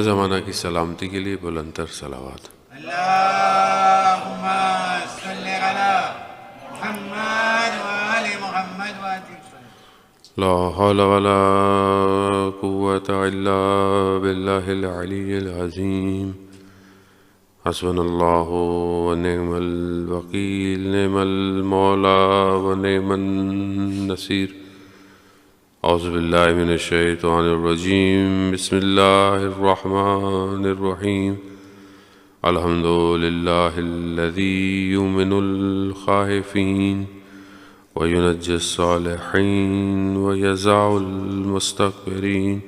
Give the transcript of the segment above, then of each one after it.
زمانہ کی سلامتی کے لیے بلند تر صلوات۔ اللهم صل على محمد وآل محمد وآل لا حول ولا قوة إلا بالله العلي العظيم حسبنا الله ونعم الوكيل نعم المولى ونعم النصير أعوذ بالله من الشيطان الرجيم بسم الله الرحمن الرحيم الحمد لله الذي يؤمن الخائفين وينجي الصالحين ويزع المستكبرين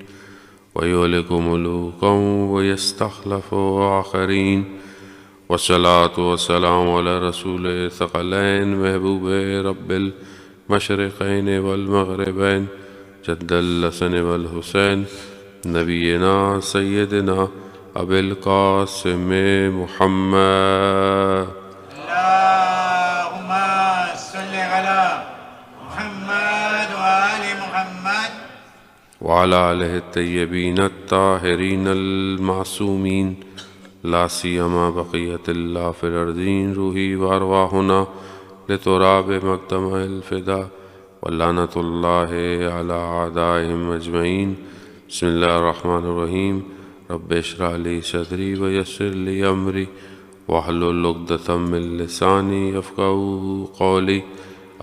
ويهلك ملوكا ويستخلف آخرين والصلاة والسلام على رسول الثقلين محبوب رب المشرقين والمغربين جد الحسن والحسين نبينا سيدنا أبي القاسم محمد اللهم صل على محمد وآل محمد وعلى آله الطيبين الطاهرين المعصومين لا سيما بقية الله في الأرضين روحي وأرواحنا لتراب مقدم الفداء ولعنة الله على أعدائهم أجمعين بسم الله الرحمن الرحيم رب اشرح لي صدري ويسر لي أمري واحلل عقدة من لساني يفقهوا قولي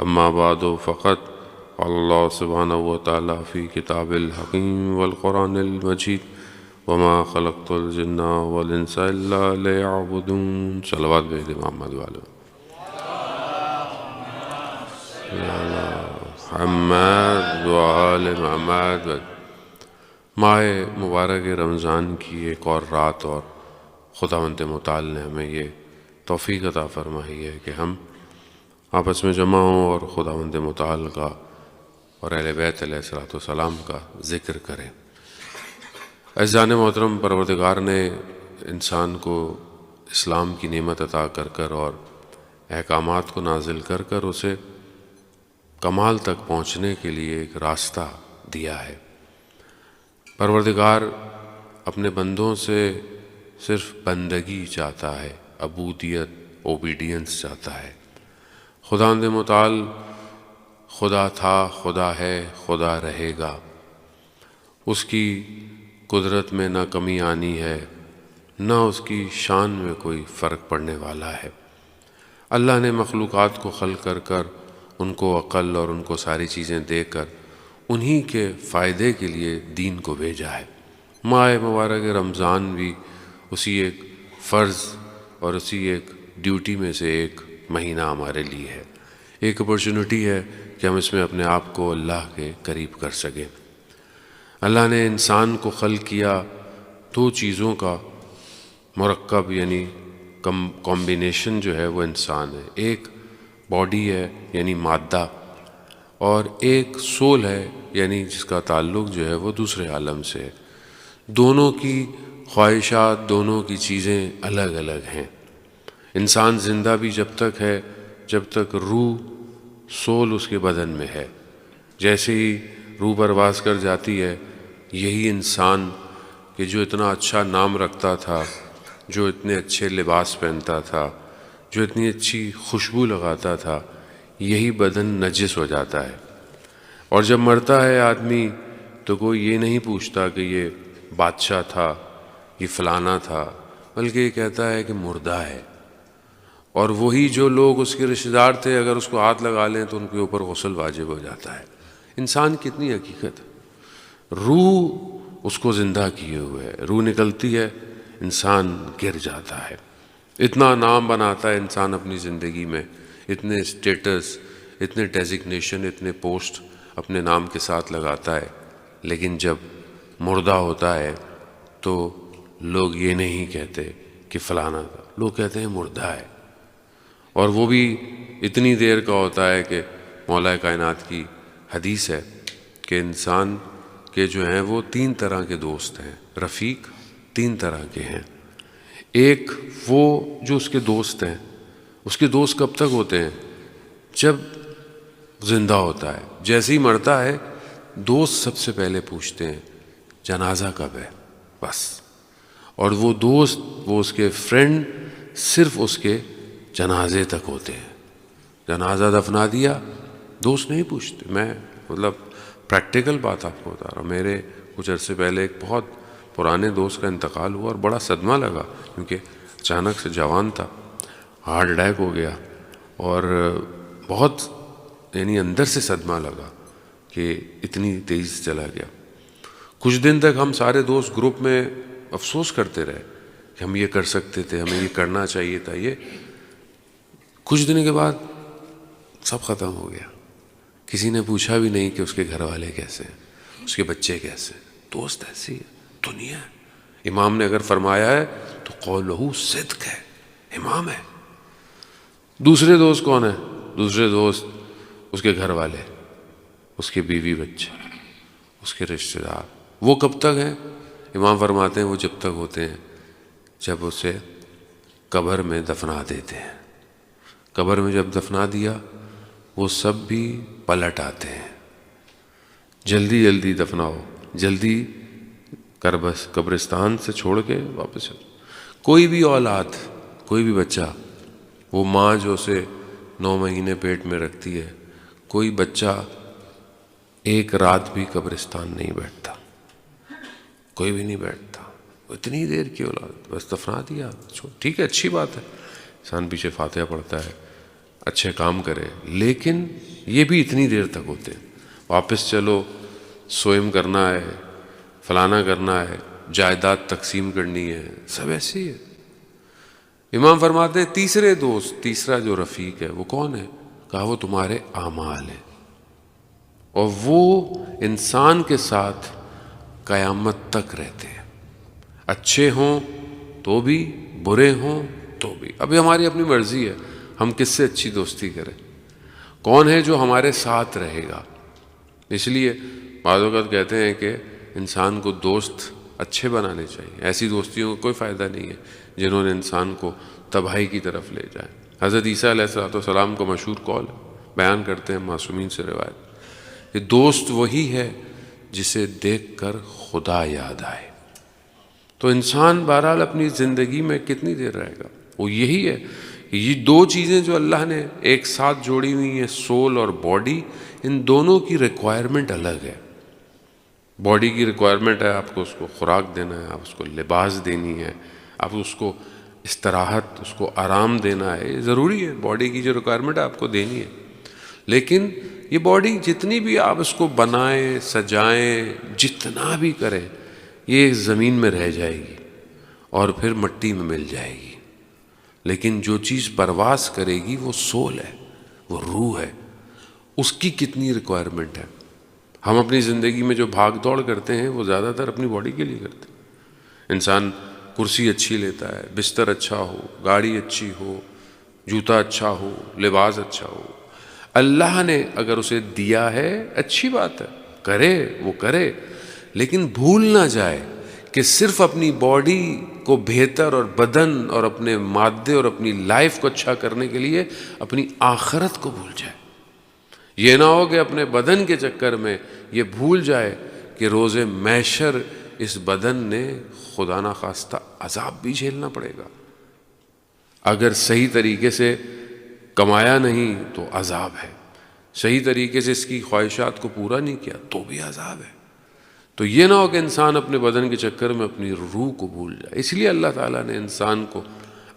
أما بعد فقد قال الله سبحانه وتعالى في كتاب الحكيم والقرآن المجيد وما خلقت الجن والإنس إلا ليعبدون صلوات بإذن محمد وعلى محمد وآل محمد۔ ماہ مبارک رمضان کی ایک اور رات اور خداوند متعال نے ہمیں یہ توفیق عطا فرمائی ہے کہ ہم آپس میں جمع ہوں اور خداوند متعال کا اور اہل بیت علیہ الصلوۃ والسلام کا ذکر کریں۔ عزیزان محترم، پروردگار نے انسان کو اسلام کی نعمت عطا کر کر اور احکامات کو نازل کر کر اسے کمال تک پہنچنے کے لیے ایک راستہ دیا ہے۔ پروردگار اپنے بندوں سے صرف بندگی چاہتا ہے، عبودیت، اوبیڈینس چاہتا ہے۔ خداوند متعال خدا تھا، خدا ہے، خدا رہے گا۔ اس کی قدرت میں نہ کمی آنی ہے، نہ اس کی شان میں کوئی فرق پڑنے والا ہے۔ اللہ نے مخلوقات کو خلق کر کر ان کو عقل اور ان کو ساری چیزیں دے کر انہی کے فائدے کے لیے دین کو بھیجا ہے۔ ماہ مبارک رمضان بھی اسی ایک فرض اور اسی ایک ڈیوٹی میں سے ایک مہینہ ہمارے لیے ہے، ایک اپرچونٹی ہے کہ ہم اس میں اپنے آپ کو اللہ کے قریب کر سکیں۔ اللہ نے انسان کو خلق کیا دو چیزوں کا مرکب، یعنی کمبینیشن جو ہے وہ انسان ہے۔ ایک باڈی ہے یعنی مادہ، اور ایک سول ہے یعنی جس کا تعلق جو ہے وہ دوسرے عالم سے ہے۔ دونوں کی خواہشات، دونوں کی چیزیں الگ الگ ہیں۔ انسان زندہ بھی جب تک ہے جب تک روح، سول اس کے بدن میں ہے۔ جیسے ہی روح پرواز کر جاتی ہے، یہی انسان کہ جو اتنا اچھا نام رکھتا تھا، جو اتنے اچھے لباس پہنتا تھا، جو اتنی اچھی خوشبو لگاتا تھا، یہی بدن نجس ہو جاتا ہے۔ اور جب مرتا ہے آدمی تو کوئی یہ نہیں پوچھتا کہ یہ بادشاہ تھا، یہ فلانا تھا، بلکہ یہ کہتا ہے کہ مردہ ہے۔ اور وہی جو لوگ اس کے رشتہ دار تھے اگر اس کو ہاتھ لگا لیں تو ان کے اوپر غسل واجب ہو جاتا ہے۔ انسان کی اتنی حقیقت ہے۔ روح اس کو زندہ کیے ہوئے ہے، روح نکلتی ہے، انسان گر جاتا ہے۔ اتنا نام بناتا ہے انسان اپنی زندگی میں، اتنے اسٹیٹس، اتنے ڈیزگنیشن، اتنے پوسٹ اپنے نام کے ساتھ لگاتا ہے، لیکن جب مردہ ہوتا ہے تو لوگ یہ نہیں کہتے کہ فلانا تھا، لوگ کہتے ہیں مردہ ہے۔ اور وہ بھی اتنی دیر کا ہوتا ہے کہ مولا کائنات کی حدیث ہے کہ انسان کے جو ہیں وہ تین طرح کے دوست ہیں، رفیق تین طرح کے ہیں۔ ایک وہ جو اس کے دوست ہیں، اس کے دوست کب تک ہوتے ہیں؟ جب زندہ ہوتا ہے۔ جیسے ہی مرتا ہے دوست سب سے پہلے پوچھتے ہیں جنازہ کب ہے، بس اور وہ دوست، وہ اس کے فرینڈ صرف اس کے جنازے تک ہوتے ہیں. جنازہ دفنا دیا، دوست نہیں پوچھتے. میں مطلب پریکٹیکل بات آپ کو بتا رہا ہوں. میرے کچھ عرصے پہلے ایک بہت پرانے دوست کا انتقال ہوا اور بڑا صدمہ لگا، کیونکہ اچانک سے جوان تھا، ہارٹ اٹیک ہو گیا، اور بہت یعنی اندر سے صدمہ لگا کہ اتنی تیز چلا گیا. کچھ دن تک ہم سارے دوست گروپ میں افسوس کرتے رہے کہ ہم یہ کر سکتے تھے، ہمیں یہ کرنا چاہیے تھا. یہ کچھ دن کے بعد سب ختم ہو گیا. کسی نے پوچھا بھی نہیں کہ اس کے گھر والے کیسے ہیں، اس کے بچے کیسے ہیں. دوست ایسی ہے، دنیا ہے. امام نے اگر فرمایا ہے تو قولہ صدق ہے، امام ہے. دوسرے دوست کون ہیں؟ دوسرے دوست اس کے گھر والے، اس کے بیوی بچے، اس کے رشتہ دار. وہ کب تک ہیں؟ امام فرماتے ہیں وہ جب تک ہوتے ہیں جب اسے قبر میں دفنا دیتے ہیں. قبر میں جب دفنا دیا وہ سب بھی پلٹ آتے ہیں. جلدی جلدی دفناؤ، جلدی قبرستان سے چھوڑ کے واپس چلو. کوئی بھی اولاد، کوئی بھی بچہ، وہ ماں جو اسے 9 مہینے پیٹ میں رکھتی ہے، کوئی بچہ ایک رات بھی قبرستان نہیں بیٹھتا، کوئی بھی نہیں بیٹھتا. اتنی دیر کی اولاد، بس دفنا دیا. ٹھیک ہے، اچھی بات ہے، انسان پیچھے فاتحہ پڑھتا ہے، اچھے کام کرے، لیکن یہ بھی اتنی دیر تک ہوتے ہیں. واپس چلو، سوئم کرنا ہے، فلانا کرنا ہے، جائیداد تقسیم کرنی ہے، سب ایسی ہے. امام فرماتے ہیں تیسرے دوست، تیسرا جو رفیق ہے وہ کون ہے؟ کہا وہ تمہارے اعمال ہیں، اور وہ انسان کے ساتھ قیامت تک رہتے ہیں. اچھے ہوں تو بھی، برے ہوں تو بھی. ابھی ہماری اپنی مرضی ہے ہم کس سے اچھی دوستی کریں، کون ہے جو ہمارے ساتھ رہے گا. اس لیے بعض اوقات کہتے ہیں کہ انسان کو دوست اچھے بنانے چاہیے. ایسی دوستیوں کا کوئی فائدہ نہیں ہے جنہوں نے انسان کو تباہی کی طرف لے جائے. حضرت عیسیٰ علیہ السلام کو مشہور قول بیان کرتے ہیں معصومین سے روایت کہ دوست وہی ہے جسے دیکھ کر خدا یاد آئے. تو انسان بہرحال اپنی زندگی میں کتنی دیر رہے گا؟ وہ یہی ہے کہ یہ دو چیزیں جو اللہ نے ایک ساتھ جوڑی ہوئی ہیں، سول اور باڈی، ان دونوں کی ریکوائرمنٹ الگ ہے. باڈی کی ریکوائرمنٹ ہے آپ کو اس کو خوراک دینا ہے، آپ اس کو لباس دینی ہے، آپ اس کو استراحت، اس کو آرام دینا ہے. یہ ضروری ہے، باڈی کی جو ریکوائرمنٹ ہے آپ کو دینی ہے. لیکن یہ باڈی جتنی بھی آپ اس کو بنائیں، سجائیں، جتنا بھی کریں، یہ زمین میں رہ جائے گی اور پھر مٹی میں مل جائے گی. لیکن جو چیز پرواز کرے گی وہ سول ہے، وہ روح ہے. اس کی کتنی ریکوائرمنٹ ہے؟ ہم اپنی زندگی میں جو بھاگ دوڑ کرتے ہیں وہ زیادہ تر اپنی باڈی کے لیے کرتے ہیں. انسان کرسی اچھی لیتا ہے، بستر اچھا ہو، گاڑی اچھی ہو، جوتا اچھا ہو، لباس اچھا ہو. اللہ نے اگر اسے دیا ہے اچھی بات ہے، کرے، وہ کرے، لیکن بھول نہ جائے کہ صرف اپنی باڈی کو بہتر اور بدن اور اپنے مادے اور اپنی لائف کو اچھا کرنے کے لیے اپنی آخرت کو بھول جائے. یہ نہ ہو کہ اپنے بدن کے چکر میں یہ بھول جائے کہ روز محشر اس بدن نے خدا نخواستہ عذاب بھی جھیلنا پڑے گا. اگر صحیح طریقے سے کمایا نہیں تو عذاب ہے، صحیح طریقے سے اس کی خواہشات کو پورا نہیں کیا تو بھی عذاب ہے. تو یہ نہ ہو کہ انسان اپنے بدن کے چکر میں اپنی روح کو بھول جائے. اس لیے اللہ تعالیٰ نے انسان کو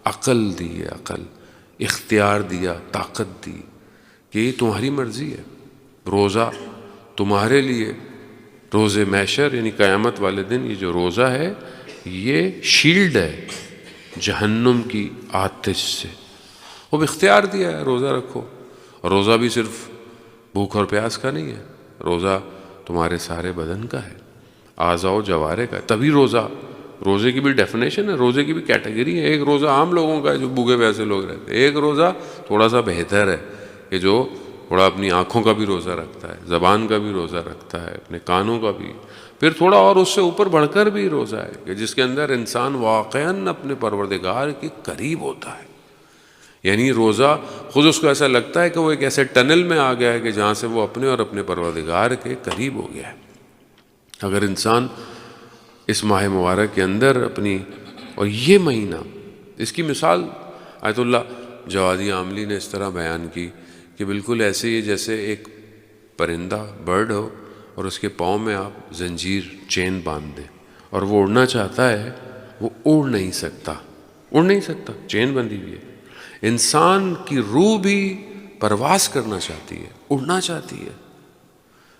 عقل دی ہے، عقل، اختیار دیا، طاقت دی کہ یہ تمہاری مرضی ہے. روزہ تمہارے لیے، روز محشر یعنی قیامت والے دن یہ جو روزہ ہے یہ شیلڈ ہے جہنم کی آتش سے. وہ اختیار دیا ہے روزہ رکھو. اور روزہ بھی صرف بھوک اور پیاس کا نہیں ہے، روزہ تمہارے سارے بدن کا ہے، اعضاء و جوارح کا ہے. تبھی روزے کی بھی ڈیفینیشن ہے، روزے کی بھی کیٹیگری ہے. ایک روزہ عام لوگوں کا ہے جو بھوکے پیاسے لوگ رہتے ہیں، ایک روزہ تھوڑا سا بہتر ہے کہ جو تھوڑا اپنی آنکھوں کا بھی روزہ رکھتا ہے، زبان کا بھی روزہ رکھتا ہے، اپنے کانوں کا بھی. پھر تھوڑا اور اس سے اوپر بڑھ کر بھی روزہ ہے کہ جس کے اندر انسان واقعاً اپنے پروردگار کے قریب ہوتا ہے. یعنی روزہ خود اس کو ایسا لگتا ہے کہ وہ ایک ایسے ٹنل میں آ گیا ہے کہ جہاں سے وہ اپنے اور اپنے پروردگار کے قریب ہو گیا ہے. اگر انسان اس ماہ مبارک کے اندر اپنی اور یہ مہینہ، اس کی مثال آیت اللہ جوادی عاملی نے اس طرح بیان کی کہ بالکل ایسے ہی جیسے ایک پرندہ برڈ ہو اور اس کے پاؤں میں آپ زنجیر چین باندھ دیں اور وہ اڑنا چاہتا ہے، وہ اڑ نہیں سکتا، چین بندھی ہوئی ہے۔ انسان کی روح بھی پرواز کرنا چاہتی ہے، اڑنا چاہتی ہے۔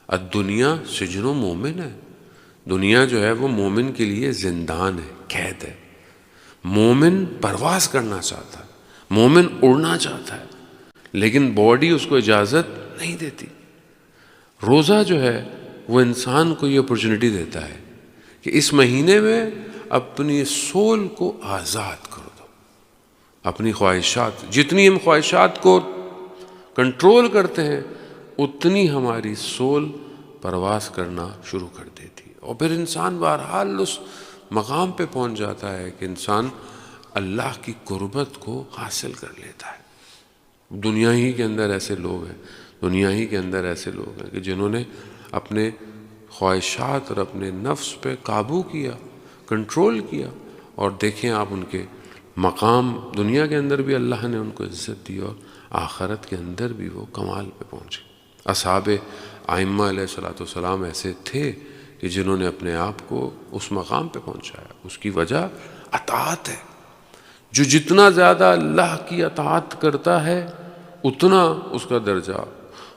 الدنیا سجن مومن ہے، دنیا جو ہے وہ مومن کے لیے زندان ہے، قید ہے۔ مومن پرواز کرنا چاہتا ہے، مومن اڑنا چاہتا ہے، لیکن باڈی اس کو اجازت نہیں دیتی۔ روزہ جو ہے وہ انسان کو یہ اپرچونٹی دیتا ہے کہ اس مہینے میں اپنی سول کو آزاد کر دو، اپنی خواہشات، جتنی ہم خواہشات کو کنٹرول کرتے ہیں اتنی ہماری سول پرواز کرنا شروع کر دیتی ہے، اور پھر انسان بہرحال اس مقام پہ پہنچ جاتا ہے کہ انسان اللہ کی قربت کو حاصل کر لیتا ہے۔ دنیا ہی کے اندر ایسے لوگ ہیں کہ جنہوں نے اپنے خواہشات اور اپنے نفس پہ قابو کیا، کنٹرول کیا، اور دیکھیں آپ ان کے مقام، دنیا کے اندر بھی اللہ نے ان کو عزت دی اور آخرت کے اندر بھی وہ کمال پہ پہنچے۔ اصحاب ائمہ علیہ السلام ایسے تھے کہ جنہوں نے اپنے آپ کو اس مقام پہ پہنچایا۔ اس کی وجہ اطاعت ہے۔ جو جتنا زیادہ اللہ کی اطاعت کرتا ہے اتنا اس کا درجہ،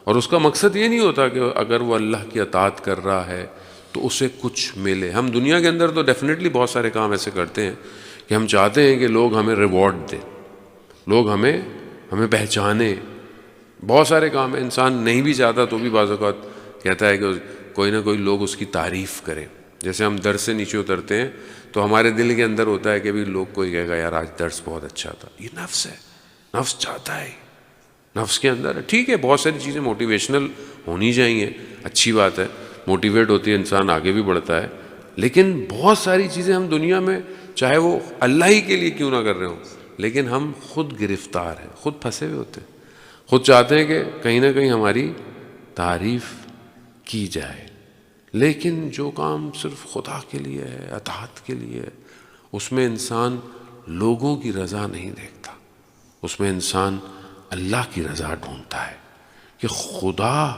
اور اس کا مقصد یہ نہیں ہوتا کہ اگر وہ اللہ کی اطاعت کر رہا ہے تو اسے کچھ ملے۔ ہم دنیا کے اندر تو ڈیفینیٹلی بہت سارے کام ایسے کرتے ہیں کہ ہم چاہتے ہیں کہ لوگ ہمیں ریوارڈ دیں، لوگ ہمیں پہچانے۔ بہت سارے کام ہیں، انسان نہیں بھی چاہتا تو بھی بعض اوقات کہتا ہے کہ کوئی نہ کوئی لوگ اس کی تعریف کریں۔ جیسے ہم درس سے نیچے اترتے ہیں تو ہمارے دل کے اندر ہوتا ہے کہ بھی لوگ کوئی کہے گا یار آج درس بہت اچھا تھا۔ یہ نفس ہے، نفس چاہتا ہے، نفس کے اندر ہے۔ ٹھیک ہے، بہت ساری چیزیں موٹیویشنل ہونی چاہیے، اچھی بات ہے، موٹیویٹ ہوتی ہے، انسان آگے بھی بڑھتا ہے، لیکن بہت ساری چیزیں ہم دنیا میں چاہے وہ اللہ ہی کے لیے کیوں نہ کر رہے ہوں، لیکن ہم خود گرفتار ہیں، خود پھنسے ہوئے ہوتے ہیں، خود چاہتے ہیں کہ کہیں نہ کہیں ہماری تعریف کی جائے۔ لیکن جو کام صرف خدا کے لیے ہے، اطاعت کے لیے ہے، اس میں انسان لوگوں کی رضا نہیں دیکھتا، اس میں انسان اللہ کی رضا ڈھونڈتا ہے کہ خدا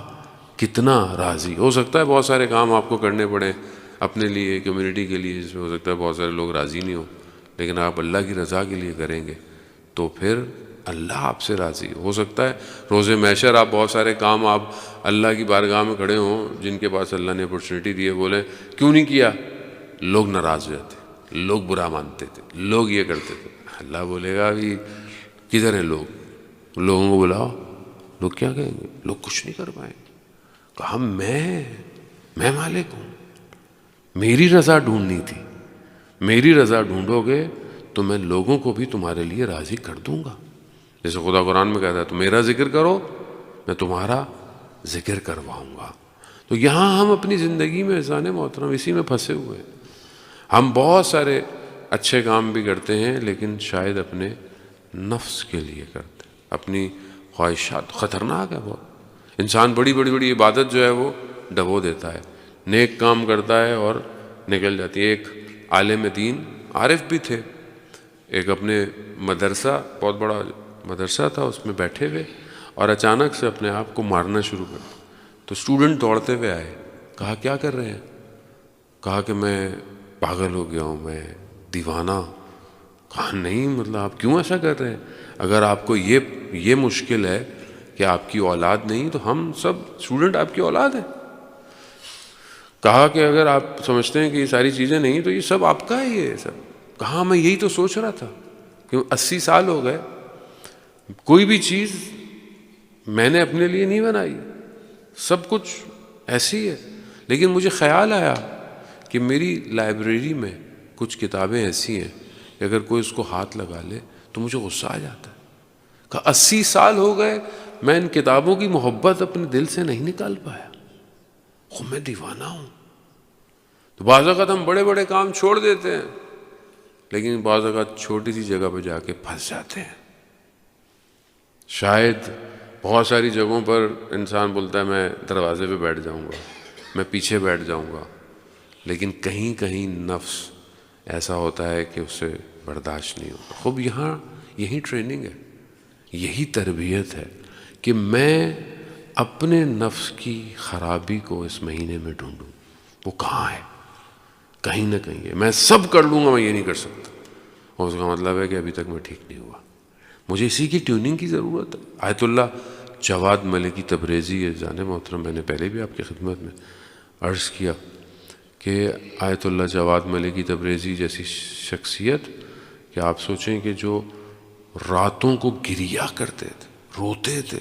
کتنا راضی۔ ہو سکتا ہے بہت سارے کام آپ کو کرنے پڑیں اپنے لیے، کمیونٹی کے لیے، جس میں ہو سکتا ہے بہت سارے لوگ راضی نہیں ہوں، لیکن آپ اللہ کی رضا کے لیے کریں گے تو پھر اللہ آپ سے راضی ہو سکتا ہے۔ روز محشر آپ بہت سارے کام آپ اللہ کی بارگاہ میں کھڑے ہوں جن کے پاس اللہ نے اپرچونٹی دی ہے، بولیں کیوں نہیں کیا، لوگ ناراض ہو جاتے، لوگ برا مانتے تھے، لوگ یہ کرتے تھے۔ اللہ بولے گا ابھی کدھر ہیں لوگ، لوگوں کو بلاؤ، لوگ کیا کہیں گے، لوگ کچھ نہیں کر پائیں گے۔ کہا میں مالک ہوں، میری رضا ڈھونڈنی تھی، میری رضا ڈھونڈو گے تو میں لوگوں کو بھی تمہارے لیے راضی کر دوں گا۔ جیسے خدا قرآن میں کہتا ہے تو میرا ذکر کرو میں تمہارا ذکر کرواؤں گا۔ تو یہاں ہم اپنی زندگی میں عزیزان محترم اسی میں پھنسے ہوئے ہیں۔ ہم بہت سارے اچھے کام بھی کرتے ہیں لیکن شاید اپنے نفس کے لیے کرتے ہیں، اپنی خواہشات۔ خطرناک ہے بہت، انسان بڑی عبادت جو ہے وہ ڈبو دیتا ہے، نیک کام کرتا ہے اور نکل جاتی ہے۔ ایک عالم دین عارف بھی تھے، ایک اپنے مدرسہ، بہت بڑا مدرسہ تھا، اس میں بیٹھے ہوئے اور اچانک سے اپنے آپ کو مارنا شروع کر دیا۔ تو اسٹوڈنٹ دوڑتے ہوئے آئے، کہا کیا کر رہے ہیں؟ کہا کہ میں پاگل ہو گیا ہوں، میں دیوانہ ہوں۔ کہا نہیں، مطلب آپ کیوں ایسا کر رہے ہیں؟ اگر آپ کو یہ مشکل ہے کہ آپ کی اولاد نہیں تو ہم سب اسٹوڈنٹ آپ کی اولاد ہیں۔ کہا کہ اگر آپ سمجھتے ہیں کہ یہ ساری چیزیں نہیں تو یہ سب آپ کا ہے، یہ سب۔ کہا میں یہی تو سوچ رہا تھا کہ 80 سال ہو گئے، کوئی بھی چیز میں نے اپنے لیے نہیں بنائی، سب کچھ ایسی ہے، لیکن مجھے خیال آیا کہ میری لائبریری میں کچھ کتابیں ایسی ہیں کہ اگر کوئی اس کو ہاتھ لگا لے تو مجھے غصہ آ جاتا ہے۔ کہا 80 سال ہو گئے میں ان کتابوں کی محبت اپنے دل سے نہیں نکال پایا، خود میں دیوانہ ہوں۔ تو بعض اوقات ہم بڑے کام چھوڑ دیتے ہیں لیکن بعض اوقات چھوٹی سی جگہ پہ جا کے پھنس جاتے ہیں۔ شاید بہت ساری جگہوں پر انسان بولتا ہے میں دروازے پہ بیٹھ جاؤں گا، میں پیچھے بیٹھ جاؤں گا، لیکن کہیں نفس ایسا ہوتا ہے کہ اسے برداشت نہیں ہوتا. خوب یہاں یہی ٹریننگ ہے, یہی تربیت ہے کہ میں اپنے نفس کی خرابی کو اس مہینے میں ڈھونڈوں. وہ کہاں ہے؟ کہیں نہ کہیں ہے. میں سب کر لوں گا, میں یہ نہیں کر سکتا. اور اس کا مطلب ہے کہ ابھی تک میں ٹھیک نہیں ہوا. مجھے اسی کی ٹیوننگ کی ضرورت ہے. آیت اللہ جواد ملکی تبریزی, جان محترم, میں نے پہلے بھی آپ کی خدمت میں عرض کیا کہ آیت اللہ جواد ملکی تبریزی جیسی شخصیت کہ آپ سوچیں کہ جو راتوں کو گریا کرتے تھے, روتے تھے,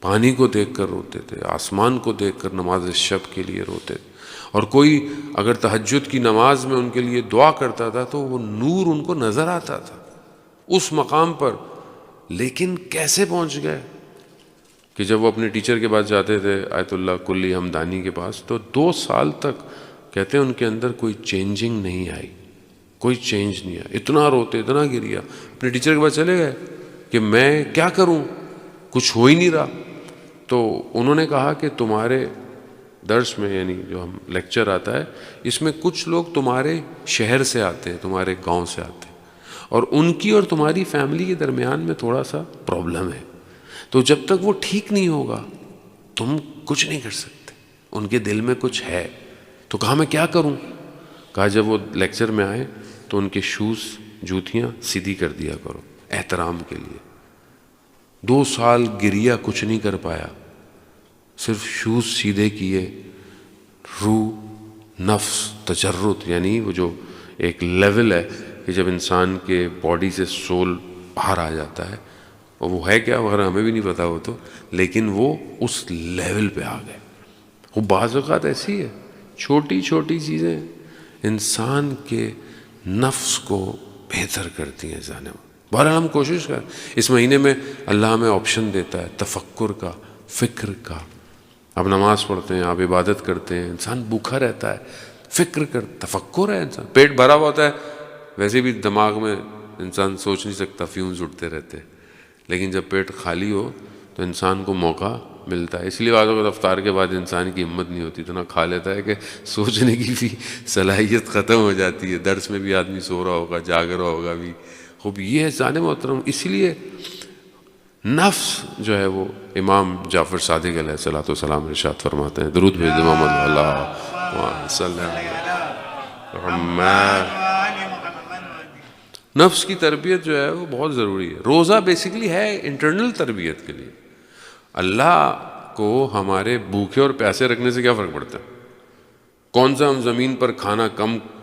پانی کو دیکھ کر روتے تھے, آسمان کو دیکھ کر نماز شب کے لیے روتے تھے, اور کوئی اگر تہجد کی نماز میں ان کے لیے دعا کرتا تھا تو وہ نور ان کو نظر آتا تھا اس مقام پر. لیکن کیسے پہنچ گئے کہ جب وہ اپنے ٹیچر کے پاس جاتے تھے آیت اللہ کلی ہمدانی کے پاس, تو 2 سال تک کہتے ہیں ان کے اندر کوئی چینجنگ نہیں آئی, کوئی چینج نہیں آیا. اتنا روتے, اتنا گریا. اپنے ٹیچر کے پاس چلے گئے کہ میں کیا کروں, کچھ ہو ہی نہیں رہا. تو انہوں نے کہا کہ تمہارے درس میں, یعنی جو ہم لیکچر آتا ہے, اس میں کچھ لوگ تمہارے شہر سے آتے ہیں, تمہارے گاؤں سے آتے ہیں, اور ان کی اور تمہاری فیملی کے درمیان میں تھوڑا سا پرابلم ہے. تو جب تک وہ ٹھیک نہیں ہوگا تم کچھ نہیں کر سکتے. ان کے دل میں کچھ ہے. تو کہا میں کیا کروں؟ کہا جب وہ لیکچر میں آئے تو ان کے شوز, جوتیاں سیدھی کر دیا کرو احترام کے لیے. 2 سال گریا, کچھ نہیں کر پایا, صرف شوز سیدھے کیے. روح, نفس, تجرد, یعنی وہ جو ایک لیول ہے کہ جب انسان کے باڈی سے سول باہر آ جاتا ہے, اور وہ ہے کیا وغیرہ ہمیں بھی نہیں پتا ہو تو, لیکن وہ اس لیول پہ آ گئے. وہ بعض اوقات ایسی ہے, چھوٹی چھوٹی چیزیں انسان کے نفس کو بہتر کرتی ہیں. جانے بہرحال ہم کوشش کر, اس مہینے میں اللہ ہمیں آپشن دیتا ہے تفکر کا, فکر کا. آپ نماز پڑھتے ہیں, آپ عبادت کرتے ہیں, انسان بھوکا رہتا ہے, فکر کر, تفکر ہے. انسان پیٹ بھرا ہوا ہوتا ہے, ویسے بھی دماغ میں انسان سوچ نہیں سکتا, فیوز اٹھتے رہتے. لیکن جب پیٹ خالی ہو تو انسان کو موقع ملتا ہے. اس لیے بعض اوقات افطار کے بعد انسان کی ہمت نہیں ہوتی, اتنا کھا لیتا ہے کہ سوچنے کی بھی صلاحیت ختم ہو جاتی ہے. درس میں بھی آدمی سو رہا ہوگا, جاگ رہا ہوگا بھی. خوب یہ ہے جان محترم. اس لیے نفس جو ہے وہ امام جعفر صادق علیہ الصلوۃ والسلام ارشاد فرماتے ہیں, درود بھیج دو محمد اللہ صلی محمد. نفس کی تربیت جو ہے وہ بہت ضروری ہے. روزہ بیسیکلی ہے انٹرنل تربیت کے لیے. اللہ کو ہمارے بھوکے اور پیاسے رکھنے سے کیا فرق پڑتا ہے؟ کون سا ہم زمین پر کھانا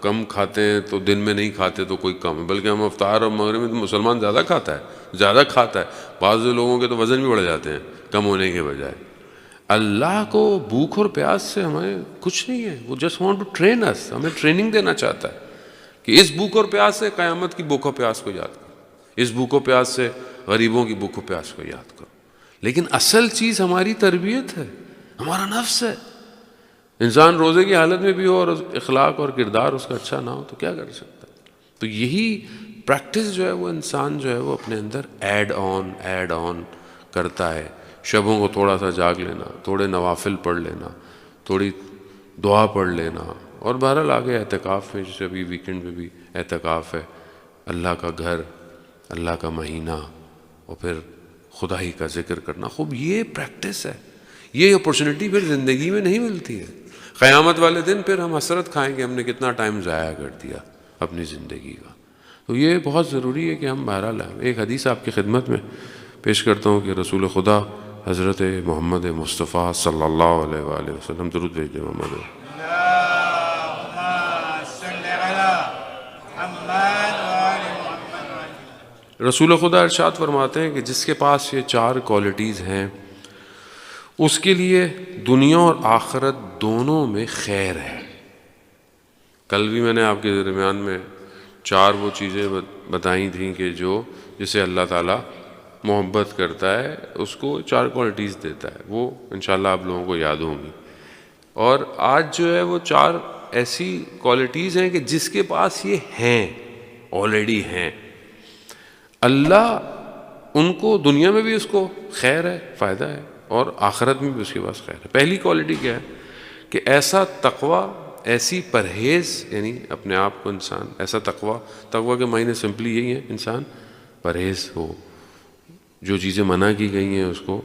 کم کھاتے ہیں تو دن میں نہیں کھاتے تو کوئی کم ہے, بلکہ ہم افطار اور مغرب میں تو مسلمان زیادہ کھاتا ہے. بعض لوگوں کے تو وزن بھی بڑھ جاتے ہیں کم ہونے کے بجائے. اللہ کو بھوک اور پیاس سے ہمیں کچھ نہیں ہے. وہ جسٹ وانٹ ٹو ٹرین اس, ہمیں ٹریننگ دینا چاہتا ہے کہ اس بھوک اور پیاس سے قیامت کی بھوک اور پیاس کو یاد کرو, اس بھوک و پیاس سے غریبوں کی بھوک و پیاس کو یاد کرو. لیکن اصل چیز ہماری تربیت ہے, ہمارا نفس ہے. انسان روزے کی حالت میں بھی ہو اور اخلاق اور کردار اس کا اچھا نہ ہو تو کیا کر سکتا ہے؟ تو یہی پریکٹس جو ہے وہ انسان جو ہے وہ اپنے اندر ایڈ آن کرتا ہے. شبوں کو تھوڑا سا جاگ لینا, تھوڑے نوافل پڑھ لینا, تھوڑی دعا پڑھ لینا, اور بہرحال آگے اعتکاف میں, جیسے ابھی ویکنڈ میں بھی اعتکاف ہے, اللہ کا گھر, اللہ کا مہینہ, اور پھر خدا ہی کا ذکر کرنا. خوب یہ پریکٹس ہے. یہ اپرچونٹی پھر زندگی میں نہیں ملتی ہے. قیامت والے دن پھر ہم حسرت کھائیں گے ہم نے کتنا ٹائم ضائع کر دیا اپنی زندگی کا. تو یہ بہت ضروری ہے کہ ہم بہرحال ایک حدیث آپ کی خدمت میں پیش کرتا ہوں کہ رسول خدا حضرت محمد مصطفیٰ صلی اللہ علیہ وآلہ وسلم, درود بھیج دیں محمد. رسول خدا ارشاد فرماتے ہیں کہ جس کے پاس یہ 4 کوالٹیز ہیں اس کے لیے دنیا اور آخرت دونوں میں خیر ہے. کل بھی میں نے آپ کے درمیان میں 4 وہ چیزیں بتائی تھیں کہ جو جسے اللہ تعالیٰ محبت کرتا ہے اس کو 4 کوالٹیز دیتا ہے. وہ انشاءاللہ آپ لوگوں کو یاد ہوں گی. اور آج جو ہے وہ 4 ایسی کوالٹیز ہیں کہ جس کے پاس یہ ہیں, آلریڈی ہیں. اللہ ان کو دنیا میں بھی اس کو خیر ہے, فائدہ ہے, اور آخرت میں بھی اس کے پاس خیر ہے. پہلی کوالٹی کیا ہے کہ ایسا تقوی, ایسی پرہیز، یعنی اپنے آپ کو انسان ایسا تقویٰ کے معنی سمپلی یہی ہے، انسان پرہیز ہو، جو چیزیں منع کی گئی ہیں اس کو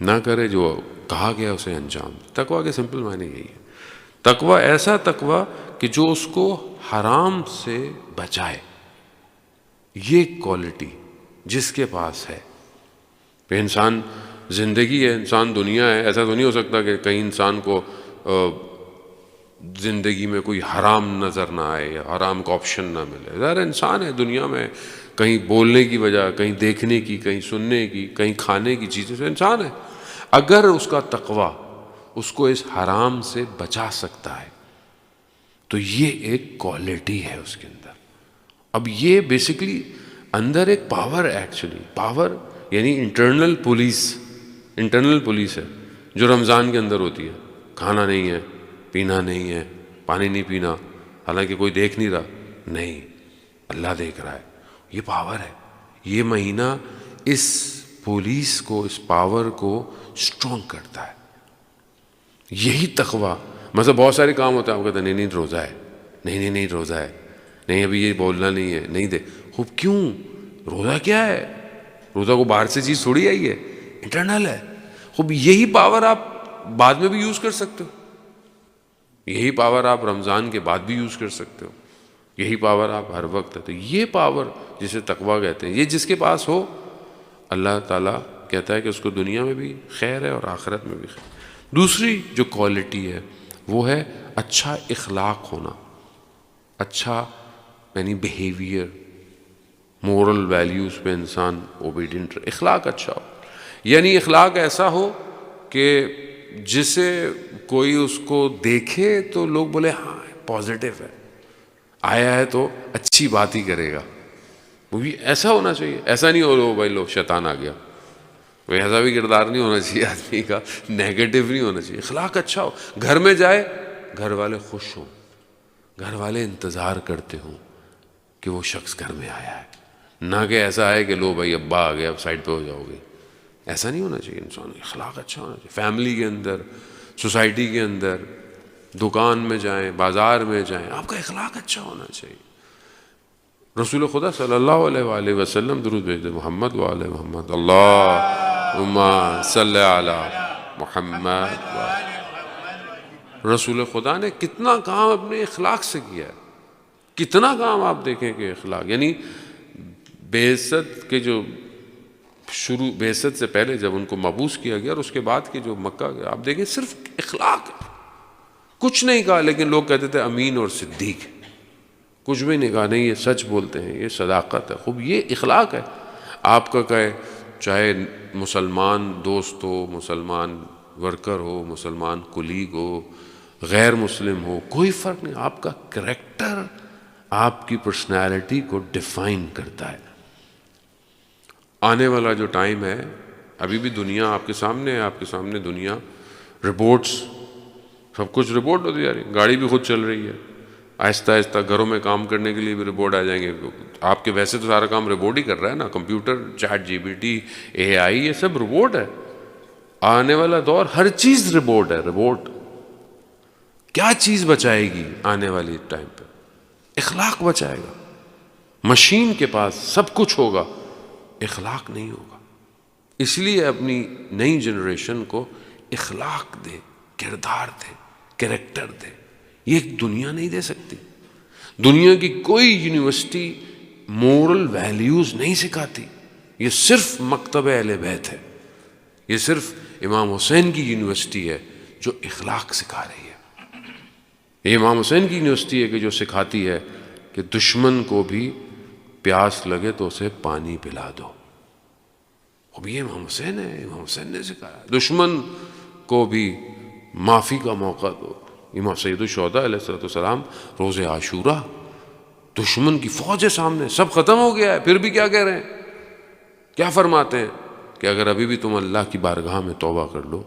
نہ کرے، جو کہا گیا اسے انجام دے۔ تقویٰ کے سمپل معنی یہی ہے۔ تقویٰ ایسا تقویٰ کہ جو اس کو حرام سے بچائے، یہ کوالٹی جس کے پاس ہے۔ کہ انسان زندگی ہے، انسان دنیا ہے، ایسا تو نہیں ہو سکتا کہ کہیں انسان کو زندگی میں کوئی حرام نظر نہ آئے یا حرام کا آپشن نہ ملے۔ ظاہر انسان ہے دنیا میں، کہیں بولنے کی وجہ، کہیں دیکھنے کی، کہیں سننے کی، کہیں کھانے کی چیزیں سے انسان ہے۔ اگر اس کا تقویٰ اس کو اس حرام سے بچا سکتا ہے تو یہ ایک کوالٹی ہے اس کے اندر۔ اب یہ بیسیکلی اندر ایک پاور ہے، ایکچولی پاور یعنی انٹرنل پولیس ہے جو رمضان کے اندر ہوتی ہے۔ کھانا نہیں ہے، پینا نہیں ہے، پانی نہیں پینا، حالانکہ کوئی دیکھ نہیں رہا، نہیں، اللہ دیکھ رہا ہے۔ یہ پاور ہے۔ یہ مہینہ اس پولیس کو، اس پاور کو اسٹرانگ کرتا ہے۔ یہی تقویٰ، مثلا بہت سارے کام ہوتے ہیں، آپ کہتے ہیں نہیں روزہ ہے، نہیں روزہ ہے، نہیں ابھی یہ بولنا نہیں ہے، نہیں دے خوب، کیوں؟ روزہ کیا ہے؟ روزہ کو باہر سے چیز تھوڑی آئی ہے، انٹرنل ہے۔ خوب یہی پاور آپ بعد میں بھی یوز کر سکتے ہو، یہی پاور آپ رمضان کے بعد بھی یوز کر سکتے ہو، یہی پاور آپ ہر وقت ہے۔ تو یہ پاور جسے تقویٰ کہتے ہیں، یہ جس کے پاس ہو، اللہ تعالیٰ کہتا ہے کہ اس کو دنیا میں بھی خیر ہے اور آخرت میں بھی خیر۔ دوسری جو کوالٹی ہے وہ ہے اچھا اخلاق ہونا، اچھا یعنی بیہیویئر، مورل ویلیوز پہ انسان اوبیڈینٹ، اخلاق اچھا ہو، یعنی اخلاق ایسا ہو کہ جسے کوئی اس کو دیکھے تو لوگ بولے ہاں پازیٹیو ہے، آیا ہے تو اچھی بات ہی کرے گا، وہ بھی ایسا ہونا چاہیے۔ ایسا نہیں ہو بھائی لو شیطان آ گیا، وہ ایسا بھی کردار نہیں ہونا چاہیے آدمی کا، نیگیٹو نہیں ہونا چاہیے، اخلاق اچھا ہو۔ گھر میں جائے گھر والے خوش ہوں، گھر والے انتظار کرتے ہوں کہ وہ شخص گھر میں آیا ہے، نہ کہ ایسا ہے کہ لو بھائی ابا آ گیا اب سائڈ پہ ہو جاؤ گے، ایسا نہیں ہونا چاہیے۔ انسان اخلاق اچھا ہونا چاہیے، فیملی کے اندر، سوسائٹی کے اندر، دکان میں جائیں، بازار میں جائیں، آپ کا اخلاق اچھا ہونا چاہیے۔ رسول خدا صلی اللہ علیہ وآلہ وسلم درود بھیجتے محمد وآل محمد، اللہم صلی علی محمد وآل۔ رسول خدا نے کتنا کام اپنے اخلاق سے کیا ہے، کتنا کام آپ دیکھیں کہ اخلاق، یعنی بعثت کے جو شروع، بعثت سے پہلے جب ان کو مبعوث کیا گیا اور اس کے بعد کے جو مکہ گیا، آپ دیکھیں صرف اخلاق ہے، کچھ نہیں کہا، لیکن لوگ کہتے تھے امین اور صدیق، کچھ بھی نہیں کہا، نہیں یہ سچ بولتے ہیں، یہ صداقت ہے۔ خوب یہ اخلاق ہے۔ آپ کا کہے چاہے مسلمان دوست ہو، مسلمان ورکر ہو، مسلمان کولیگ ہو، غیر مسلم ہو، کوئی فرق نہیں، آپ کا کریکٹر آپ کی پرسنالٹی کو ڈیفائن کرتا ہے۔ آنے والا جو ٹائم ہے، ابھی بھی دنیا آپ کے سامنے ہے، آپ کے سامنے دنیا، رپورٹس، سب کچھ رپورٹ ہوتی جا رہی ہے، گاڑی بھی خود چل رہی ہے، آہستہ آہستہ گھروں میں کام کرنے کے لیے بھی رپورٹ آ جائیں گے۔ آپ کے ویسے تو سارا کام رپورٹ ہی کر رہا ہے نا، کمپیوٹر، چیٹ جی پی ٹی، اے آئی، یہ سب رپورٹ ہے۔ آنے والا دور ہر چیز رپورٹ ہے، رپورٹ۔ کیا چیز بچائے گی آنے والی ٹائم پہ؟ اخلاق بچائے گا۔ مشین کے پاس سب کچھ ہوگا، اخلاق نہیں ہوگا۔ اس لیے اپنی نئی جنریشن کو اخلاق دے، کردار دے، کریکٹر دے۔ یہ دنیا نہیں دے سکتی۔ دنیا کی کوئی یونیورسٹی مورل ویلیوز نہیں سکھاتی، یہ صرف مکتب اہل بیت ہے، یہ صرف امام حسین کی یونیورسٹی ہے جو اخلاق سکھا رہی ہے۔ یہ امام حسین کی یونیورسٹی ہے کہ جو سکھاتی ہے کہ دشمن کو بھی پیاس لگے تو اسے پانی پلا دو۔ اب یہ امام حسین ہے، امام حسین نے سکھایا، دشمن کو بھی معافی کا موقع دو۔ امام سید الشہداء علیہ السلام روز عاشورہ، دشمن کی فوج ہے سامنے، سب ختم ہو گیا ہے، پھر بھی کیا کہہ رہے ہیں؟ کیا فرماتے ہیں کہ اگر ابھی بھی تم اللہ کی بارگاہ میں توبہ کر لو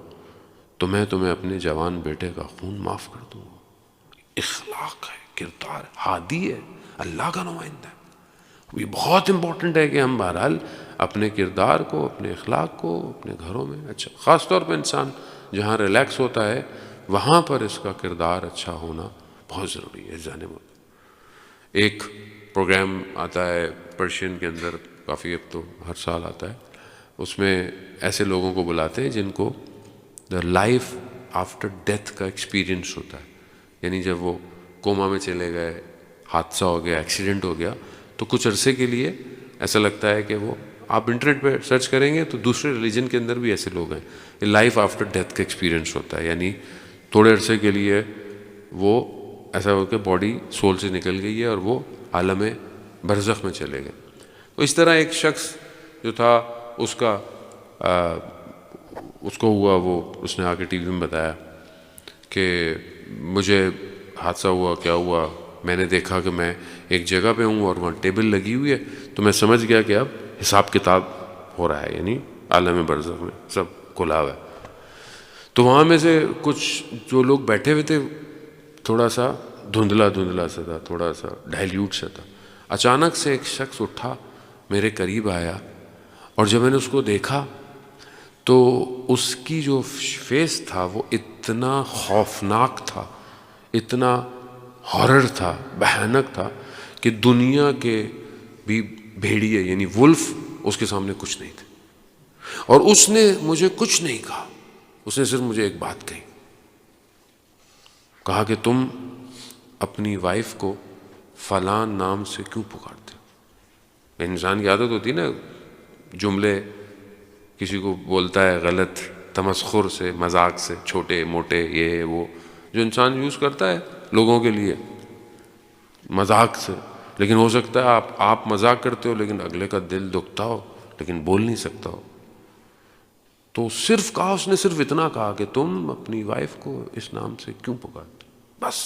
تو میں تمہیں اپنے جوان بیٹے کا خون معاف کر دوں گا۔ اخلاق ہے، کردار، ہادی ہے، اللہ کا نمائندہ ہے۔ یہ بہت امپورٹنٹ ہے کہ ہم بہرحال اپنے کردار کو، اپنے اخلاق کو اپنے گھروں میں اچھا، خاص طور پہ انسان جہاں ریلیکس ہوتا ہے وہاں پر اس کا کردار اچھا ہونا بہت ضروری ہے جانب۔ ایک پروگرام آتا ہے پرشین کے اندر، کافی اب تو ہر سال آتا ہے، اس میں ایسے لوگوں کو بلاتے ہیں جن کو دا لائف آفٹر ڈیتھ کا ایکسپیرئنس ہوتا ہے، یعنی جب وہ کوما میں چلے گئے، حادثہ ہو گیا، ایکسیڈنٹ ہو گیا، تو کچھ عرصے کے لیے ایسا لگتا ہے کہ وہ، آپ انٹرنیٹ پہ سرچ کریں گے تو دوسرے ریلیجن کے اندر بھی ایسے لوگ ہیں، یہ لائف آفٹر ڈیتھ کا ایکسپیرئنس ہوتا ہے، یعنی تھوڑے عرصے کے لیے وہ ایسا ہو کہ باڈی سول سے نکل گئی ہے اور وہ عالم برزخ میں چلے گئے۔ تو اس طرح ایک شخص جو تھا اس کو ہوا، وہ اس نے آ کے ٹی وی میں بتایا کہ مجھے حادثہ ہوا، کیا ہوا، میں نے دیکھا کہ میں ایک جگہ پہ ہوں اور وہاں ٹیبل لگی ہوئی ہے، تو میں سمجھ گیا کہ اب حساب کتاب ہو رہا ہے، یعنی عالم برزخ میں سب کھلا ہوا ہے۔ تو وہاں میں سے کچھ جو لوگ بیٹھے ہوئے تھے تھوڑا سا دھندلا سا تھا، تھوڑا سا ڈائلیوٹ سا تھا۔ اچانک سے ایک شخص اٹھا، میرے قریب آیا، اور جب میں نے اس کو دیکھا تو اس کی جو فیس تھا وہ اتنا خوفناک تھا، اتنا ہارر تھا، بھیانک تھا کہ دنیا کے بھی بھیڑیے یعنی ولف اس کے سامنے کچھ نہیں تھے۔ اور اس نے مجھے کچھ نہیں کہا، اس نے صرف مجھے ایک بات کہا کہ تم اپنی وائف کو فلاں نام سے کیوں پکارتے ہو؟ انسان کی عادت ہوتی ہے نا، جملے کسی کو بولتا ہے غلط تمسخر سے، مذاق سے، چھوٹے موٹے، یہ وہ جو انسان یوز کرتا ہے لوگوں کے لیے مذاق سے، لیکن ہو سکتا ہے آپ مذاق کرتے ہو لیکن اگلے کا دل دکھتا ہو لیکن بول نہیں سکتا ہو۔ تو صرف کہا، اس نے صرف اتنا کہا کہ تم اپنی وائف کو اس نام سے کیوں پکارتے ہو، بس۔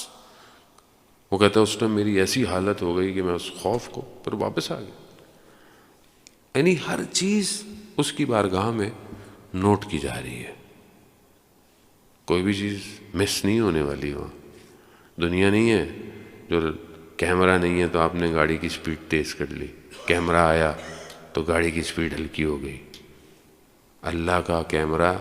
وہ کہتا ہے اس ٹائم میری ایسی حالت ہو گئی کہ میں اس خوف کو پھر واپس آ گیا۔ یعنی ہر چیز اس کی بارگاہ میں نوٹ کی جا رہی ہے، کوئی بھی چیز مس نہیں ہونے والی۔ وہاں دنیا نہیں ہے جو کیمرہ نہیں ہے تو آپ نے گاڑی کی سپیڈ تیز کر لی، کیمرہ آیا تو گاڑی کی سپیڈ ہلکی ہو گئی۔ اللہ کا کیمرہ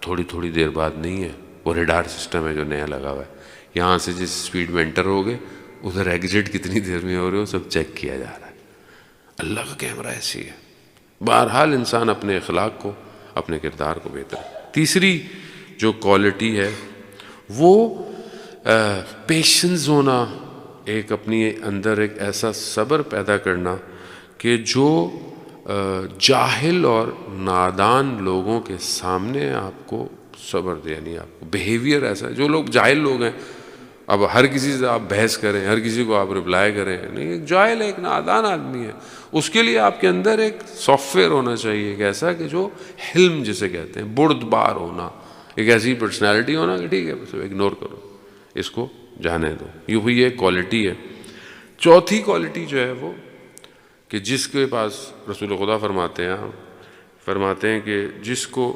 تھوڑی دیر بعد نہیں ہے، وہ ریڈار سسٹم ہے جو نیا لگا ہوا ہے، یہاں سے جس سپیڈ میں انٹر ہو گئے ادھر ایگزٹ کتنی دیر میں ہو رہے ہو سب چیک کیا جا رہا ہے۔ اللہ کا کیمرہ ایسی ہے۔ بہرحال انسان اپنے اخلاق کو، اپنے کردار کو بہتر۔ تیسری جو کوالٹی ہے وہ پیشنس ہونا، ایک اپنی اندر ایک ایسا صبر پیدا کرنا کہ جو جاہل اور نادان لوگوں کے سامنے آپ کو صبر دے، یعنی آپ کو بیہیویئر ایسا ہے، جو لوگ جاہل لوگ ہیں، اب ہر کسی سے آپ بحث کریں، ہر کسی کو آپ رپلائی کریں، نہیں، ایک جاہل ہے، ایک نادان آدمی ہے، اس کے لیے آپ کے اندر ایک سافٹ ویئر ہونا چاہیے، ایک ایسا کہ جو حلم جسے کہتے ہیں، بردبار ہونا، ایک ایسی پرسنالٹی ہونا کہ ٹھیک ہے بس اگنور کرو، اس کو جانے دو، یہ بھی ایک کوالٹی ہے۔ چوتھی کوالٹی جو ہے وہ کہ جس کے پاس رسول خدا فرماتے ہیں کہ جس کو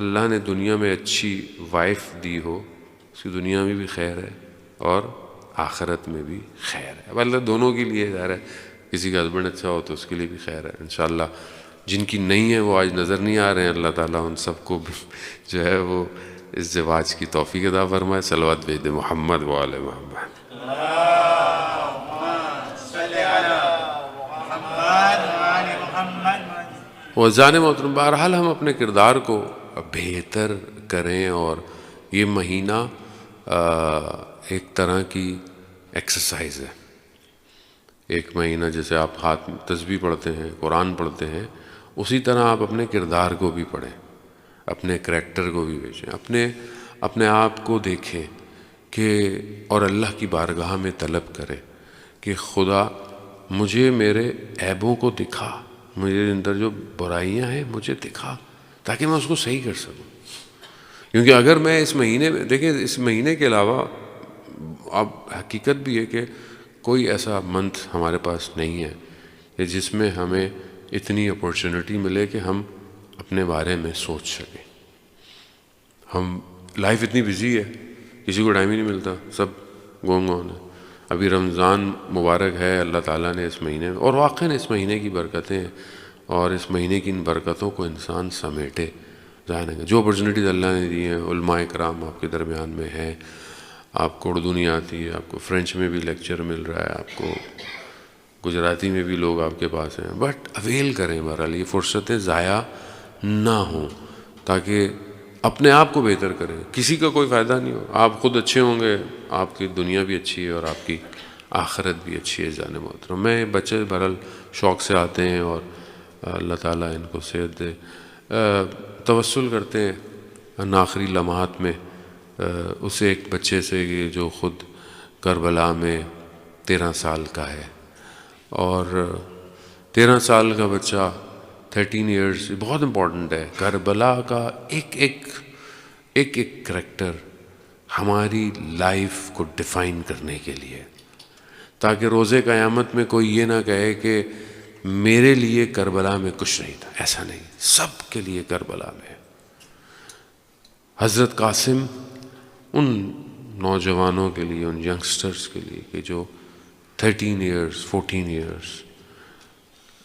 اللہ نے دنیا میں اچھی وائف دی ہو اس کی دنیا میں بھی خیر ہے اور آخرت میں بھی خیر ہے۔ اب اللہ دونوں کے لیے ظاہر ہے، کسی کا ہسبینڈ اچھا ہو تو اس کے لیے بھی خیر ہے انشاءاللہ۔ جن کی نہیں ہے وہ آج نظر نہیں آ رہے ہیں، اللہ تعالیٰ ان سب کو جو ہے وہ اس زواج کی توفیق عطا فرمائے۔ صلوات بھیج دے محمد و آل محمد۔ وزان محترم، بہرحال ہم اپنے کردار کو بہتر کریں، اور یہ مہینہ ایک طرح کی ایکسرسائز ہے۔ ایک مہینہ جیسے آپ ہاتھ تسبیح پڑھتے ہیں، قرآن پڑھتے ہیں، اسی طرح آپ اپنے کردار کو بھی پڑھیں، اپنے کریکٹر کو بھی بیچیں، اپنے آپ کو دیکھیں کہ اور اللہ کی بارگاہ میں طلب کریں کہ خدا مجھے میرے عیبوں کو دکھا، مجھے اندر جو برائیاں ہیں مجھے دکھا، تاکہ میں اس کو صحیح کر سکوں۔ کیونکہ اگر میں اس مہینے میں، دیکھیں اس مہینے کے علاوہ اب حقیقت بھی ہے کہ کوئی ایسا منتھ ہمارے پاس نہیں ہے کہ جس میں ہمیں اتنی اپورچونٹی ملے کہ ہم اپنے بارے میں سوچ سکیں۔ ہم لائف اتنی بزی ہے، کسی کو ٹائم ہی نہیں ملتا، سب گونگ آن ہے۔ ابھی رمضان مبارک ہے، اللہ تعالیٰ نے اس مہینے میں، اور واقعاً اس مہینے کی برکتیں ہیں، اور اس مہینے کی ان برکتوں کو انسان سمیٹے، ضائع نہیں. جو اپرچونیٹیز اللہ نے دی ہیں، علماء کرام آپ کے درمیان میں ہیں، آپ کو اردو نہیں آتی ہے، آپ کو فرینچ میں بھی لیکچر مل رہا ہے، آپ کو گجراتی میں بھی لوگ آپ کے پاس ہیں، بٹ اویل کریں. بہرحال یہ فرصتیں ضائع نہ ہوں تاکہ اپنے آپ کو بہتر کریں. کسی کا کوئی فائدہ نہیں ہو، آپ خود اچھے ہوں گے، آپ کی دنیا بھی اچھی ہے اور آپ کی آخرت بھی اچھی ہے. جان محترم، میں بچے بہرحال شوق سے آتے ہیں اور اللہ تعالیٰ ان کو صحت دے. توسل کرتے ہیں ان آخری لمحات میں اسے ایک بچے سے جو خود کربلا میں 13 سال کا ہے، اور 13 سال کا بچہ 13 ایئرس بہت امپورٹنٹ ہے. کربلا کا ایک کریکٹر ہماری لائف کو ڈیفائن کرنے کے لیے، تاکہ روز قیامت میں کوئی یہ نہ کہے کہ میرے لیے کربلا میں کچھ نہیں تھا. ایسا نہیں، سب کے لیے کربلا میں. حضرت قاسم ان نوجوانوں کے لیے، ان ینگسٹرز کے لیے کہ جو 13 ایئرس 14 ایئرس،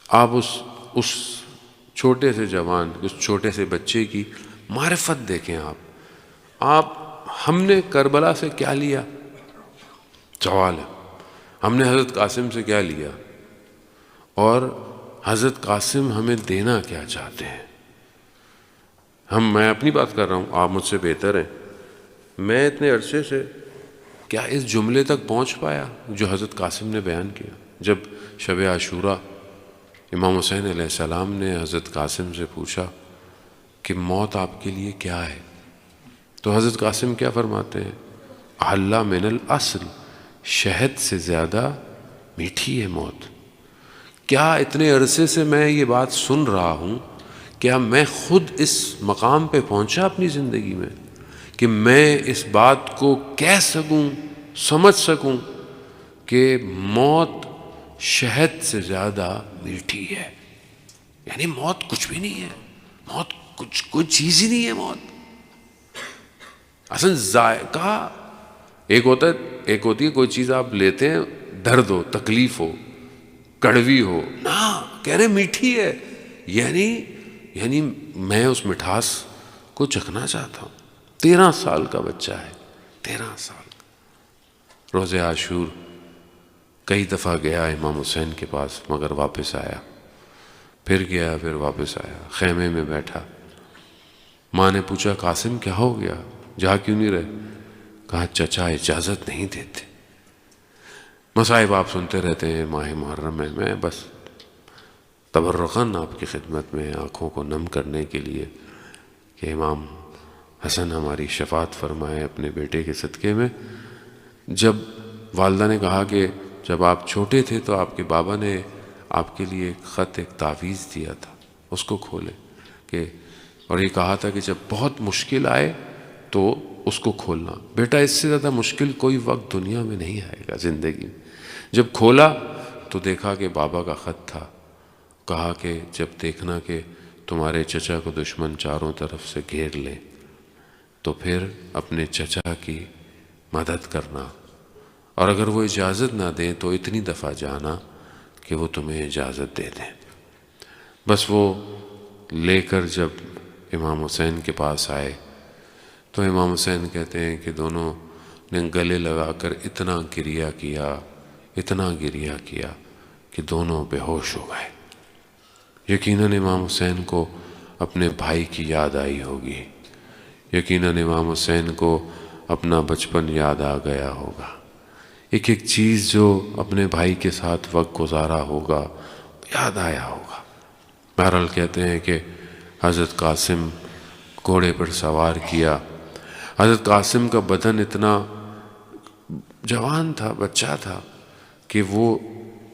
آپ اس چھوٹے سے جوان، اس چھوٹے سے بچے کی معرفت دیکھیں. ہم نے کربلا سے کیا لیا؟ سوال ہے. ہم نے حضرت قاسم سے کیا لیا اور حضرت قاسم ہمیں دینا کیا چاہتے ہیں؟ میں اپنی بات کر رہا ہوں، آپ مجھ سے بہتر ہیں. میں اتنے عرصے سے کیا اس جملے تک پہنچ پایا جو حضرت قاسم نے بیان کیا؟ جب شب عاشوراء امام حسین علیہ السلام نے حضرت قاسم سے پوچھا کہ موت آپ کے لیے کیا ہے، تو حضرت قاسم کیا فرماتے ہیں؟ احلی من العسل، شہد سے زیادہ میٹھی ہے موت. کیا اتنے عرصے سے میں یہ بات سن رہا ہوں، کیا میں خود اس مقام پہ پہنچا اپنی زندگی میں کہ میں اس بات کو کہہ سکوں، سمجھ سکوں کہ موت شہد سے زیادہ میٹھی ہے؟ یعنی موت کچھ بھی نہیں ہے، موت کوئی چیز ہی نہیں ہے. موت اصل ذائقہ ایک ہوتی ہے کوئی چیز آپ لیتے ہیں، درد ہو، تکلیف ہو، کڑوی ہو، نہ کہہ رہے میٹھی ہے. یعنی میں اس مٹھاس کو چکھنا چاہتا ہوں. 13 سال کا بچہ ہے، 13 سال. روز عاشور کئی دفعہ گیا امام حسین کے پاس مگر واپس آیا، پھر گیا، پھر واپس آیا. خیمے میں بیٹھا، ماں نے پوچھا قاسم کیا ہو گیا، جا کیوں نہیں رہے؟ کہا چچا اجازت نہیں دیتے. مصائب آپ سنتے رہتے ہیں ماہ محرم میں بس تبرکاً آپ کی خدمت میں آنکھوں کو نم کرنے کے لیے کہ امام حسن ہماری شفاعت فرمائے اپنے بیٹے کے صدقے میں. جب والدہ نے کہا کہ جب آپ چھوٹے تھے تو آپ کے بابا نے آپ کے لیے ایک خط، ایک تعویذ دیا تھا، اس کو کھولے اور یہ کہا تھا کہ جب بہت مشکل آئے تو اس کو کھولنا. بیٹا اس سے زیادہ مشکل کوئی وقت دنیا میں نہیں آئے گا زندگی میں. جب کھولا تو دیکھا کہ بابا کا خط تھا. کہا کہ جب دیکھنا کہ تمہارے چچا کو دشمن چاروں طرف سے گھیر لے تو پھر اپنے چچا کی مدد کرنا، اور اگر وہ اجازت نہ دیں تو اتنی دفعہ جانا کہ وہ تمہیں اجازت دے دیں. بس وہ لے کر جب امام حسین کے پاس آئے تو امام حسین کہتے ہیں کہ دونوں نے گلے لگا کر اتنا گریہ کیا کہ دونوں بے ہوش ہو گئے. یقیناً امام حسین کو اپنے بھائی کی یاد آئی ہوگی، یقیناً امام حسین کو اپنا بچپن یاد آ گیا ہوگا، ایک چیز جو اپنے بھائی کے ساتھ وقت گزارا ہوگا یاد آیا ہوگا. بہرحال کہتے ہیں کہ حضرت قاسم گھوڑے پر سوار کیا. حضرت قاسم کا بدن اتنا جوان تھا، بچہ تھا کہ وہ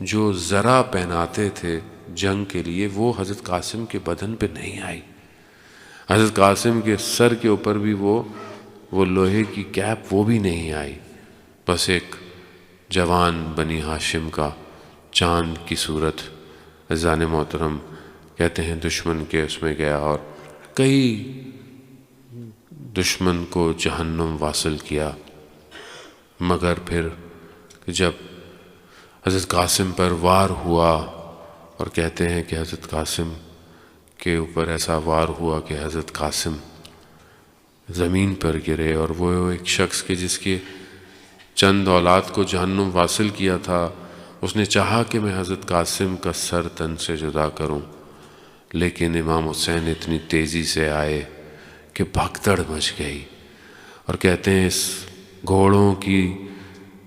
جو زرہ پہناتے تھے جنگ کے لیے وہ حضرت قاسم کے بدن پہ نہیں آئی. حضرت قاسم کے سر کے اوپر بھی وہ لوہے کی کیپ وہ بھی نہیں آئی. بس ایک جوان بنی ہاشم کا چاند کی صورت. عزیزان محترم کہتے ہیں دشمن کے اس میں گیا اور کئی دشمن کو جہنم واصل کیا، مگر پھر جب حضرت قاسم پر وار ہوا، اور کہتے ہیں کہ حضرت قاسم کے اوپر ایسا وار ہوا کہ حضرت قاسم زمین پر گرے، اور وہ ایک شخص کے جس کے چند اولاد کو جہنم واصل کیا تھا، اس نے چاہا کہ میں حضرت قاسم کا سر تن سے جدا کروں، لیکن امام حسین اتنی تیزی سے آئے کہ بھگدڑ مچ گئی، اور کہتے ہیں اس گھوڑوں کی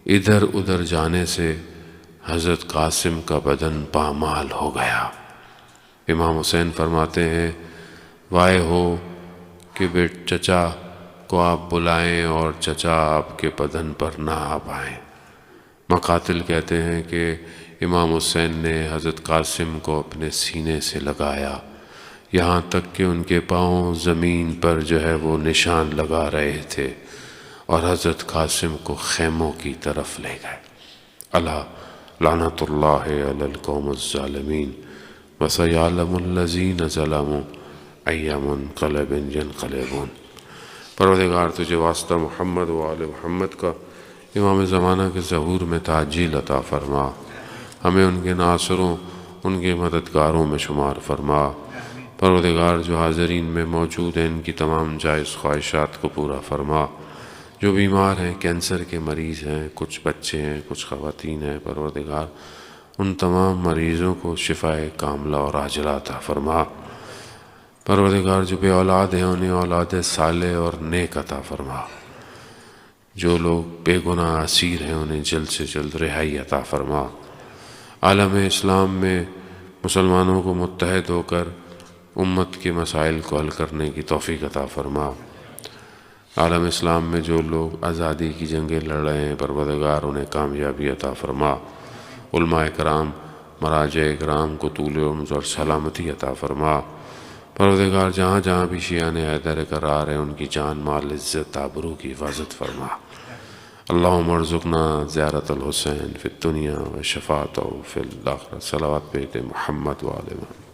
ادھر ادھر جانے سے حضرت قاسم کا بدن پامال ہو گیا۔ امام حسین فرماتے ہیں وائے ہو کہ چچا کو آپ بلائیں اور چچا آپ کے بدن پر نہ آ پائیں۔ مقاتل کہتے ہیں کہ امام حسین نے حضرت قاسم کو اپنے سینے سے لگایا، یہاں تک کہ ان کے پاؤں زمین پر جو ہے وہ نشان لگا رہے تھے، اور حضرت قاسم کو خیموں کی طرف لے گئے۔ الا لعنت اللہ علی القوم الظالمین وسیعلم الذین ظلموا ای منقلب ینقلبون۔ پروردگار تجھے واسطہ محمد و آل محمد کا امام زمانہ کے ظہور میں تعجیل عطا فرما، ہمیں ان کے ناصروں، ان کے مددگاروں میں شمار فرما۔ پروردگار جو حاضرین میں موجود ہیں ان کی تمام جائز خواہشات کو پورا فرما، جو بیمار ہیں، کینسر کے مریض ہیں، کچھ بچے ہیں، کچھ خواتین ہیں، پروردگار ان تمام مریضوں کو شفاء کاملہ اور عاجلہ عطا فرما۔ پروردگار جو بے اولاد ہیں انہیں اولاد صالح اور نیک عطا فرما، جو لوگ بے گناہ اسیر ہیں انہیں جلد سے جلد رہائی عطا فرما۔ عالم اسلام میں مسلمانوں کو متحد ہو کر امت کے مسائل کو حل کرنے کی توفیق عطا فرما۔ عالم اسلام میں جو لوگ آزادی کی جنگیں لڑ رہے ہیں پروردگار انہیں کامیابی عطا فرما۔ علماء کرام، مراجع کرام کو طول عمر اور سلامتی عطا فرما۔ پروردگار جہاں جہاں بھی شیعان حیدر قرار ہیں ان کی جان مال عزت آبرو کی حفاظت فرما۔ اللہم ارزقنا زیارت الحسین فی الدنیا و شفاعتہ فی الآخرہ۔ صلوات پہ محمد و آل محمد۔